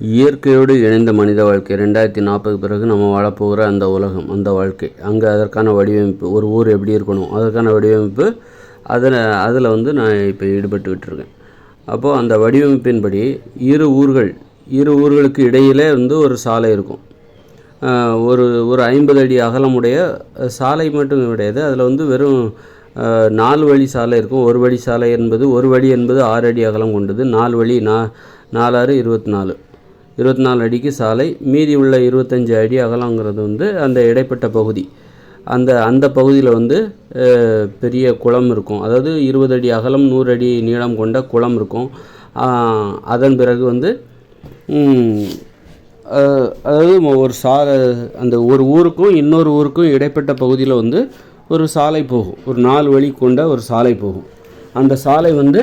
இயற்கையோடு இணைந்த மனித வாழ்க்கை 2040 பிறகு நம்ம வாழப்போகிற அந்த உலகம், அந்த வாழ்க்கை, அங்கே அதற்கான வடிவமைப்பு, ஒரு ஊர் எப்படி இருக்கணும் அதற்கான வடிவமைப்பு, அதில் வந்து நான் இப்போ ஈடுபட்டுக்கிட்டு இருக்கேன். அப்போது அந்த வடிவமைப்பின்படி இரு ஊர்களுக்கு இடையிலே வந்து ஒரு சாலை இருக்கும். ஒரு 50 அடி அகலமுடைய சாலை மட்டும் கிடையாது. அதில் வந்து வெறும் 4 வழி சாலை இருக்கும். ஒரு வழி சாலை என்பது 6 அடி அகலம் கொண்டது. 4 வழி 4 6 24 அடிக்கு சாலை. மீதி உள்ள 25 அடி அகலங்கிறது வந்து அந்த இடைப்பட்ட பகுதி. அந்த பகுதியில் வந்து பெரிய குளம் இருக்கும். அதாவது 20 அடி அகலம் 100 அடி நீளம் கொண்ட குளம் இருக்கும். அதன் பிறகு வந்து அதாவது அந்த ஒரு ஊருக்கும் இன்னொரு ஊருக்கும் இடைப்பட்ட பகுதியில் வந்து ஒரு சாலை போகும். ஒரு 4 வழி கொண்ட ஒரு சாலை போகும். அந்த சாலை வந்து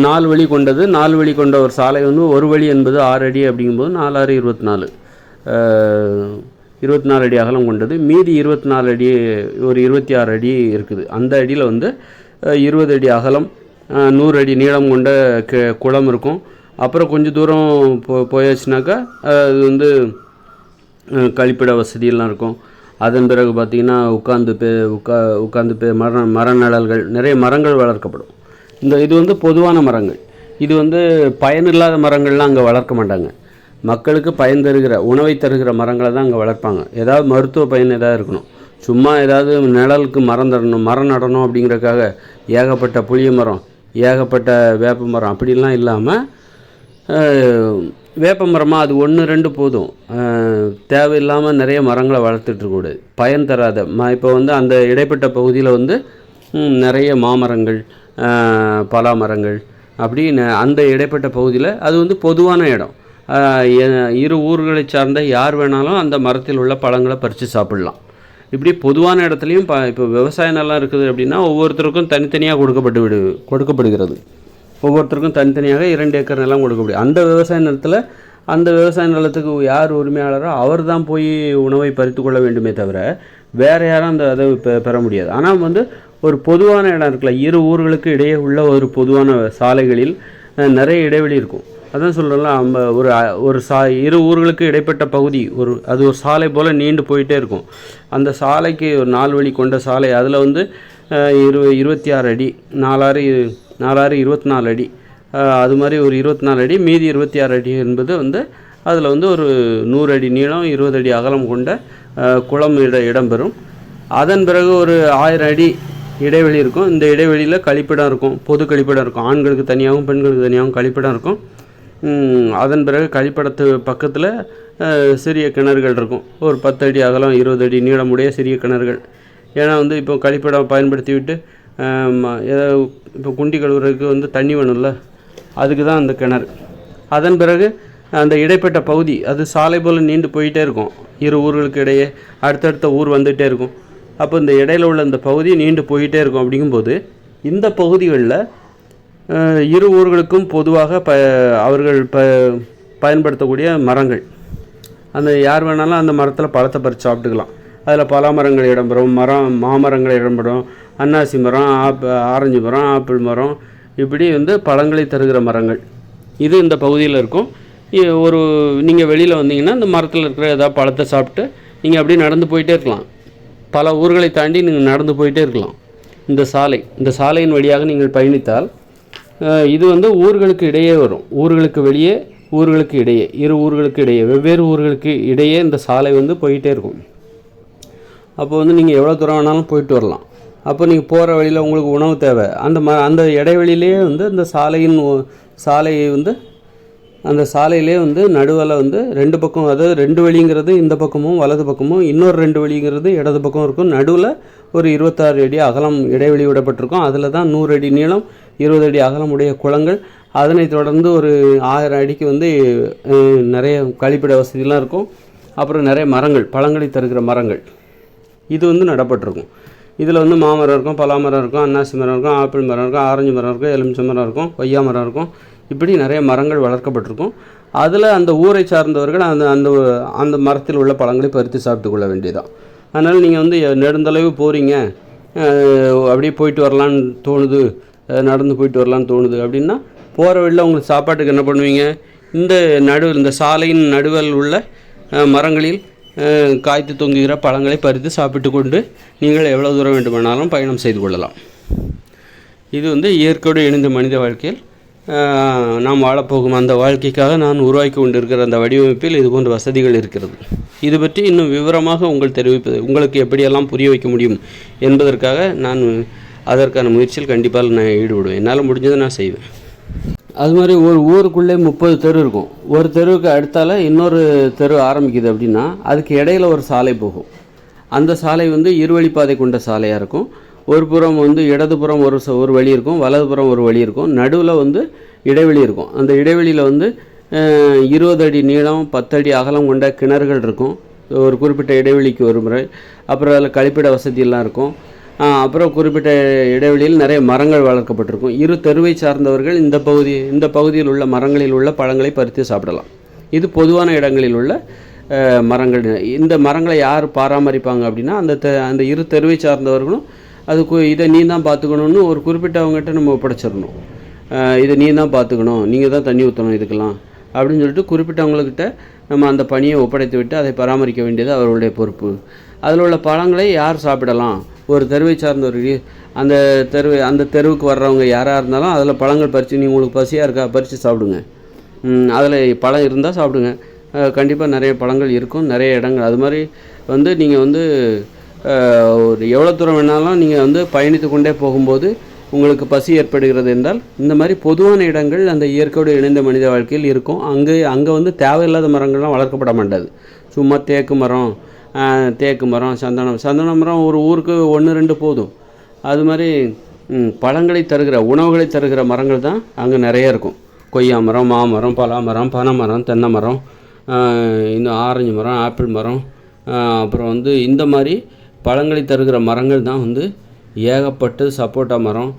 4 வழி கொண்டது. 4 வழி கொண்ட ஒரு சாலை வந்து ஒரு வழி என்பது 6 அடி அப்படிங்கும்போது 4 6 24 அடி அகலம் கொண்டது. மீதி 24 அடி ஒரு 26 அடி இருக்குது. அந்த அடியில் வந்து 20 அடி அகலம் 100 அடி நீளம் கொண்ட குளம் இருக்கும். அப்புறம் கொஞ்சம் தூரம் போயாச்சுனாக்கா அது வந்து கழிப்பிட வசதியெல்லாம் இருக்கும். அதன் பிறகு பார்த்திங்கன்னா உட்காந்து மர நிழல்கள், நிறைய மரங்கள் வளர்க்கப்படும். இது வந்து பொதுவான மரங்கள். இது வந்து பயனில்லாத மரங்கள்லாம் அங்கே வளர்க்க மாட்டாங்க. மக்களுக்கு பயன் தருகிற, உணவை தருகிற மரங்களை தான் அங்கே வளர்ப்பாங்க. ஏதாவது மருத்துவ பயன் ஏதாவது இருக்கணும். சும்மா ஏதாவது நிழலுக்கு மரம் நடணும் அப்படிங்கிறதுக்காக ஏகப்பட்ட புளிய மரம், ஏகப்பட்ட வேப்ப மரம் அப்படிலாம் இல்லாமல், வேப்ப மரமாக அது 1 2 போதும். தேவையில்லாமல் நிறைய மரங்களை வளர்த்துட்ருக்கூடாது. பயன் தராத இப்போ வந்து அந்த இடைப்பட்ட பகுதியில் வந்து நிறைய மாமரங்கள், பலா மரங்கள், அப்படி அந்த இடைப்பட்ட பகுதியில் அது வந்து பொதுவான இடம். இரு ஊர்களை சார்ந்த யார் வேணாலும் அந்த மரத்தில் உள்ள பழங்களை பறித்து சாப்பிடலாம். இப்படி பொதுவான இடத்துலையும் இப்போ விவசாய நிலம் இருக்குது அப்படின்னா ஒவ்வொருத்தருக்கும் தனித்தனியாக கொடுக்கப்படுகிறது. ஒவ்வொருத்தருக்கும் தனித்தனியாக 2 ஏக்கர் நிலம் கொடுக்கப்படுது. அந்த விவசாய நிலத்துக்கு யார் உரிமையாளரோ அவர் தான் போய் உணவை பறித்து கொள்ள வேண்டுமே தவிர வேறு யாரும் அதை பெற முடியாது. ஆனால் வந்து ஒரு பொதுவான இடம் இருக்குல்ல, இரு ஊர்களுக்கு இடையே உள்ள ஒரு பொதுவான சாலைகளில் நிறைய இடைவெளி இருக்கும். அதான் சொல்கிறோம்ல, ஒரு இரு ஊர்களுக்கு இடைப்பட்ட பகுதி அது ஒரு சாலை போல் நீண்டு போயிட்டே இருக்கும். அந்த சாலைக்கு ஒரு 4 வழி கொண்ட சாலை. அதில் வந்து 26 அடி 4 6 24 அடி, அது மாதிரி ஒரு 24 அடி, மீதி 26 அடி என்பது வந்து அதில் வந்து ஒரு 100 அடி நீளம் 20 அடி அகலம் கொண்ட குளம் இடம்பெறும். அதன் பிறகு ஒரு 1000 அடி இடைவெளி இருக்கும். இந்த இடைவெளியில் கழிப்பிடம் இருக்கும், பொது கழிப்பிடம் இருக்கும். ஆண்களுக்கு தனியாகவும் பெண்களுக்கு தனியாகவும் கழிப்பிடம் இருக்கும். அதன் பிறகு கழிப்பிடத்து பக்கத்தில் சிறிய கிணறுகள் இருக்கும். ஒரு 10 அடி அகலம் 20 அடி நீளமுடைய சிறிய கிணறுகள். ஏன்னா வந்து இப்போ கழிப்பிடம் பயன்படுத்தி விட்டு இப்போ குண்டி கழுவுறதுக்கு வந்து தண்ணி வேணும்ல, அதுக்கு தான் அந்த கிணறு. அதன் பிறகு அந்த இடைப்பட்ட பகுதி அது சாலை போல் நீண்டு போயிட்டே இருக்கும். இரு ஊர்களுக்கு இடையே அடுத்தடுத்த ஊர் வந்துகிட்டே இருக்கும். அப்போ இந்த இடையில உள்ள இந்த பகுதி நீண்டு போயிட்டே இருக்கும். அப்படிங்கும்போது இந்த பகுதிகளில் இரு ஊர்களுக்கும் பொதுவாக அவர்கள் பயன்படுத்தக்கூடிய மரங்கள், அந்த யார் வேணாலும் அந்த மரத்தில் பழத்தை பறித்து சாப்பிட்டுக்கலாம். அதில் பலா மரங்கள் இடம்பெறும், மாமரங்கள் இடம்பெறும், அன்னாசி மரம், ஆரஞ்சு மரம், ஆப்பிள் மரம், இப்படி வந்து பழங்களை தருகிற மரங்கள் இது இந்த பகுதியில் இருக்கும். நீங்கள் வெளியில் வந்தீங்கன்னா இந்த மரத்தில் இருக்கிற ஏதாவது பழத்தை சாப்பிட்டு நீங்கள் அப்படியே நடந்து போயிட்டே இருக்கலாம். பல ஊர்களை தாண்டி நீங்கள் நடந்து போயிட்டே இருக்கலாம். இந்த சாலையின் வழியாக நீங்கள் பயணித்தால் இது வந்து ஊர்களுக்கு இடையே வரும். ஊர்களுக்கு வெளியே, ஊர்களுக்கு இடையே, இரு ஊர்களுக்கு இடையே, வெவ்வேறு ஊர்களுக்கு இடையே இந்த சாலை வந்து போயிட்டே இருக்கும். அப்போ வந்து நீங்கள் எவ்வளோ தூரம் வேணாலும் போயிட்டு வரலாம். அப்போ நீங்கள் போகிற வழியில் உங்களுக்கு உணவு தேவை. அந்த இடைவெளியிலே வந்து அந்த சாலையை வந்து அந்த சாலையிலே வந்து நடுவில் வந்து 2 பக்கம், அதாவது 2 வழிங்கிறது இந்த பக்கமும் வலது பக்கமும், இன்னொரு 2 வழிங்கிறது இடது பக்கம் இருக்கும். நடுவில் ஒரு 26 அடி அகலம் இடைவெளி விடப்பட்டிருக்கும். அதில் தான் 100 அடி நீளம் 20 அடி அகலமுடைய குளங்கள். அதனை தொடர்ந்து ஒரு 1000 அடிக்கு வந்து நிறைய கழிப்பிட வசதியெலாம் இருக்கும். அப்புறம் நிறைய மரங்கள், பழங்களை தருகிற மரங்கள் இது வந்து நடப்பட்டிருக்கும். இதில் வந்து மாமரம் இருக்கும், பலா மரம் இருக்கும், அன்னாசி மரம் இருக்கும், ஆப்பிள் மரம் இருக்கும், ஆரஞ்சு மரம் இருக்கும், எலுமிச்சை மரம் இருக்கும், கொய்யா மரம் இருக்கும். இப்படி நிறைய மரங்கள் வளர்க்கப்பட்டிருக்கும். அதில் அந்த ஊரை சார்ந்தவர்கள் அந்த மரத்தில் உள்ள பழங்களை பறித்து சாப்பிட்டு கொள்ள வேண்டியதான். அதனால் நீங்கள் வந்து நெடுந்தளவு போகிறீங்க, அப்படியே போயிட்டு வரலான்னு தோணுது, நடந்து போயிட்டு வரலான்னு தோணுது அப்படின்னா போகிற வழியில் உங்களுக்கு சாப்பாட்டுக்கு என்ன பண்ணுவீங்க, இந்த சாலையின் நடுவில் உள்ள மரங்களில் காய்த்து தொங்குகிற பழங்களை பறித்து சாப்பிட்டு கொண்டு நீங்கள் எவ்வளோ தூரம் வேண்டுமானாலும் பயணம் செய்து கொள்ளலாம். இது இயற்கையோடு இணைந்த மனித வாழ்க்கையில் நாம் வாழப்போகும் அந்த வாழ்க்கைக்காக நான் உருவாக்கி கொண்டிருக்கிற அந்த வடிவமைப்பில் இது போன்ற வசதிகள் இருக்கிறது. இது பற்றி இன்னும் விவரமாக உங்களுக்கு எப்படியெல்லாம் புரிய வைக்க முடியும் என்பதற்காக நான் அதற்கான முயற்சியில் கண்டிப்பாக நான் ஈடுபடுவேன். என்னால் முடிஞ்சதை நான் செய்வேன். அது மாதிரி ஒரு ஊருக்குள்ளே 30 தெரு இருக்கும். ஒரு தெருவுக்கு அடுத்தால் இன்னொரு தெரு ஆரம்பிக்குது அப்படின்னா அதுக்கு இடையில் ஒரு சாலை போகும். அந்த சாலை இருவழிப்பாதை கொண்ட சாலையாக இருக்கும். ஒரு புறம் இடதுபுறம் ஒரு வழி இருக்கும், வலதுபுறம் ஒரு வழி இருக்கும், நடுவில் இடைவெளி இருக்கும். அந்த இடைவெளியில் 20 அடி நீளம் 10 அடி அகலம் கொண்ட கிணறுகள் இருக்கும் ஒரு குறிப்பிட்ட இடைவெளிக்கு ஒரு முறை. அப்புறம் அதில் கழிப்பிட வசதியெல்லாம் இருக்கும். அப்புறம் குறிப்பிட்ட இடைவெளியில் நிறைய மரங்கள் வளர்க்கப்பட்டிருக்கும். இரு தெருவை சார்ந்தவர்கள் இந்த பகுதியில் உள்ள மரங்களில் உள்ள பழங்களை பறித்து சாப்பிடலாம். இது பொதுவான இடங்களில் உள்ள மரங்கள். இந்த மரங்களை யார் பராமரிப்பாங்க அப்படின்னா அந்த இரு தெருவை சார்ந்தவர்களும் இதை நீ தான் பார்த்துக்கணுன்னு ஒரு குறிப்பிட்டவங்ககிட்ட நம்ம ஒப்படைச்சிடணும். இதை நீ தான் பார்த்துக்கணும், நீங்கள் தான் தண்ணி ஊற்றணும் இதுக்கெல்லாம் அப்படின்னு சொல்லிட்டு குறிப்பிட்டவங்கக்கிட்ட நம்ம அந்த பணியை ஒப்படைத்து விட்டு அதை பராமரிக்க வேண்டியது அவர்களுடைய பொறுப்பு. அதில் உள்ள பழங்களை யார் சாப்பிடலாம், ஒரு தெருவை சார்ந்தவர்கள் அந்த தெருவுக்கு வர்றவங்க யாராக இருந்தாலும் அதில் பழங்கள் பறித்து நீங்கள் உங்களுக்கு பசியாக இருக்கா பறித்து சாப்பிடுங்க. அதில் பழம் இருந்தால் சாப்பிடுங்க. கண்டிப்பாக நிறைய பழங்கள் இருக்கும், நிறைய இடங்கள். அது மாதிரி நீங்கள் ஒரு எவ்வளோ தூரம் வேணாலும் நீங்கள் பயணித்து கொண்டே போகும்போது உங்களுக்கு பசி ஏற்படுகிறது என்றால் இந்த மாதிரி பொதுவான இடங்கள் அந்த இயற்கையோடு இணைந்த மனித வாழ்க்கையில் இருக்கும். அங்கே தேவையில்லாத மரங்கள்லாம் வளர்க்கப்பட மாட்டாது. சும்மா தேக்கு மரம், சந்தன மரம் ஒரு ஊருக்கு 1-2 போதும். அது மாதிரி பழங்களை தருகிற உணவுகளை தருகிற மரங்கள் தான் அங்கே நிறைய இருக்கும். கொய்யா மரம், மாமரம், பலாமரம், பனை மரம், தென்னை மரம், இன்னும் ஆரஞ்சு மரம், ஆப்பிள் மரம், அப்புறம் இந்த மாதிரி பழங்களை தருகிற மரங்கள் தான் ஏகப்பட்டு சப்போட்டா மரம்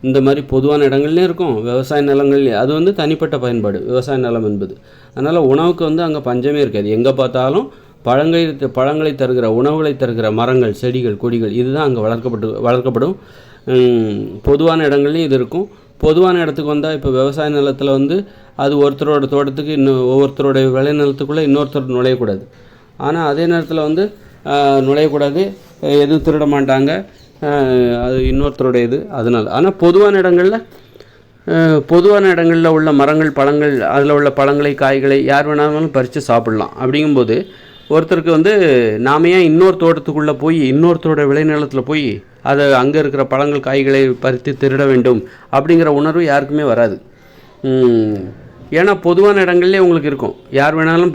இந்த மாதிரி பொதுவான இடங்கள்லேயும் இருக்கும். விவசாய நிலங்கள்லேயும் அது தனிப்பட்ட பயன்பாடு விவசாய நிலம் என்பது. அதனால் உணவுக்கு அங்கே பஞ்சமே இருக்காது. எங்கே பார்த்தாலும் பழங்களை தருகிற உணவுகளை தருகிற மரங்கள், செடிகள், கொடிகள் இதுதான் அங்கே வளர்க்கப்படும். பொதுவான இடங்கள்லையும் இது இருக்கும். பொதுவான இடத்துக்கு வந்தால் இப்போ விவசாய நிலத்தில் அது ஒருத்தரோட தோட்டத்துக்கு ஒவ்வொருத்தரோடைய விளைநிலத்துக்குள்ளே இன்னொருத்தர் நுழையக்கூடாது. ஆனால் அதே நேரத்தில் நுழையக்கூடாது, எதுவும் திருட மாட்டாங்க, அது இன்னொருத்தருடைய இது. அதனால் ஆனால் பொதுவான இடங்களில் உள்ள மரங்கள், பழங்கள், அதில் உள்ள பழங்களை, காய்களை யார் வேணாலும் பறித்து சாப்பிட்லாம். அப்படிங்கும்போது ஒருத்தருக்கு நாம ஏன் இன்னொரு தோட்டத்துக்குள்ளே போய் இன்னொருத்தரோட விளைநிலத்தில் போய் அதை அங்கே இருக்கிற பழங்கள், காய்களை பறித்து திருட வேண்டும் அப்படிங்கிற உணர்வு யாருக்குமே வராது. ஏன்னா பொதுவான இடங்கள்லேயே உங்களுக்கு இருக்கும், யார் வேணாலும்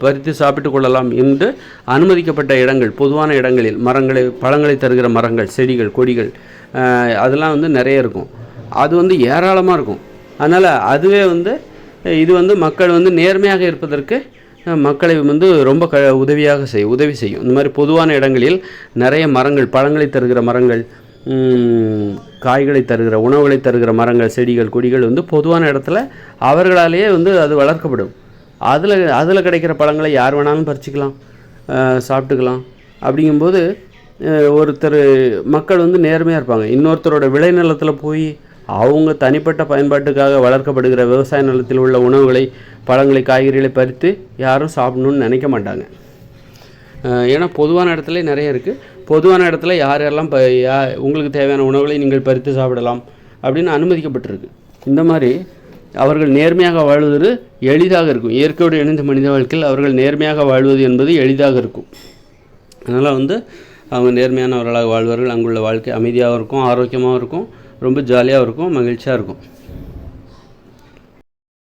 பறித்து சாப்பிட்டு கொள்ளலாம் என்று அனுமதிக்கப்பட்ட இடங்கள், பொதுவான இடங்களில் பழங்களை தருகிற மரங்கள், செடிகள், கொடிகள் அதெல்லாம் நிறைய இருக்கும். அது ஏராளமாக இருக்கும். அதனால் அதுவே இது மக்கள் நேர்மையாக இருப்பதற்கு மக்களை ரொம்ப உதவி செய்யும். இந்த மாதிரி பொதுவான இடங்களில் நிறைய மரங்கள், பழங்களை தருகிற மரங்கள், காய்களை தருகிற உணவுகளை தருகிற மரங்கள், செடிகள், கொடிகள் பொதுவான இடத்துல அவர்களாலேயே அது வளர்க்கப்படும். அதில் கிடைக்கிற பழங்களை யார் வேணாலும் பறிச்சிக்கலாம், சாப்பிட்டுக்கலாம். அப்படிங்கும்போது மக்கள் நேர்மையாக இருப்பாங்க. இன்னொருத்தரோட விளைநிலத்தில் போய் அவங்க தனிப்பட்ட பயன்பாட்டுக்காக வளர்க்கப்படுகிற விவசாய நிலத்தில் உள்ள உணவுகளை, பழங்களை, காய்கறிகளை பறித்து யாரும் சாப்பிடணும்னு நினைக்க மாட்டாங்க. ஏன்னா பொதுவான இடத்துல நிறைய இருக்குது. பொதுவான இடத்துல யாரெல்லாம் உங்களுக்கு தேவையான உணவுகளை நீங்கள் பறித்து சாப்பிடலாம் அப்படின்னு அனுமதிக்கப்பட்டிருக்கு. இந்த மாதிரி அவர்கள் நேர்மையாக வாழ்வது எளிதாக இருக்கும். இயற்கையோடு இணைந்த மனித வாழ்க்கையில் அவர்கள் நேர்மையாக வாழ்வது என்பது எளிதாக இருக்கும். அதனால் அவங்க நேர்மையானவர்களாக வாழ்வார்கள். அங்குள்ள வாழ்க்கை அமைதியாகவும் இருக்கும், ஆரோக்கியமாகவும் இருக்கும், ரொம்ப ஜாலியாக இருக்கும், மகிழ்ச்சியாக இருக்கும்.